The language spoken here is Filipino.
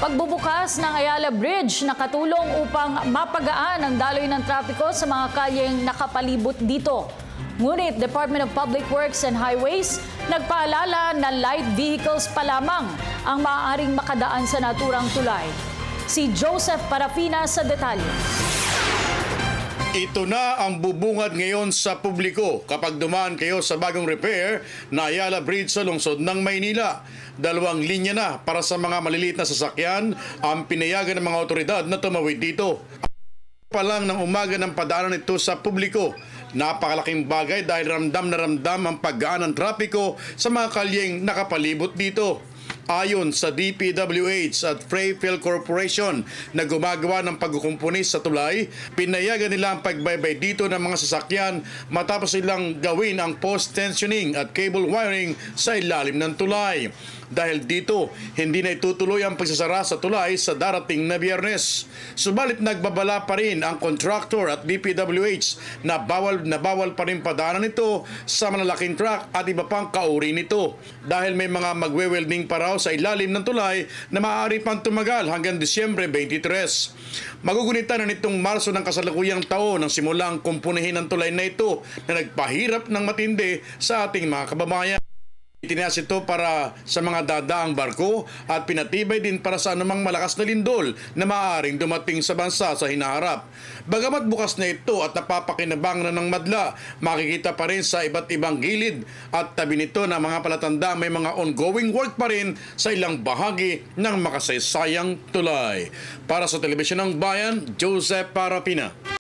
Pagbubukas ng Ayala Bridge nakatulong upang mapagaan ang daloy ng trapiko sa mga kalyeng nakapalibot dito. Ngunit Department of Public Works and Highways nagpaalala na light vehicles pa lamang ang maaaring makadaan sa naturang tulay. Si Joseph Parafina sa detalye. Ito na ang bubungad ngayon sa publiko kapag dumaan kayo sa bagong repair na Ayala Bridge sa lungsod ng Maynila. 2 linya na para sa mga maliliit na sasakyan ang pinayagan ng mga otoridad na tumawid dito. Pa lang ng umaga ng padaanan nito sa publiko. Napakalaking bagay dahil ramdam na ramdam ang paggaan ng trapiko sa mga kalyeng nakapalibot dito. Ayon sa DPWH at Freyfield Corporation na gumagawa ng pagkukumpunis sa tulay, pinayagan nila ang pagbaybay dito ng mga sasakyan matapos silang gawin ang post-tensioning at cable wiring sa ilalim ng tulay. Dahil dito, hindi na itutuloy ang pagsasara sa tulay sa darating na Biyernes. Subalit nagbabala pa rin ang contractor at DPWH na bawal pa rin padaanan ito sa malalaking truck at iba pang kauri nito. Dahil may mga magwe-welding pa raw sa ilalim ng tulay na maaari pang tumagal hanggang Disyembre 23. Magugunitan na nitong Marso ng kasalukuyang taon nang simulang kumpunihin ang tulay na ito na nagpahirap ng matindi sa ating mga kababayan. Itinaas ito para sa mga dadaang barko at pinatibay din para sa anumang malakas na lindol na maaaring dumating sa bansa sa hinaharap. Bagamat bukas na ito at napapakinabang na ng madla, makikita pa rin sa iba't ibang gilid at tabi nito na mga palatanda may mga ongoing work pa rin sa ilang bahagi ng makasaysayang tulay. Para sa Telebisyon ng Bayan, Joseph Parapina.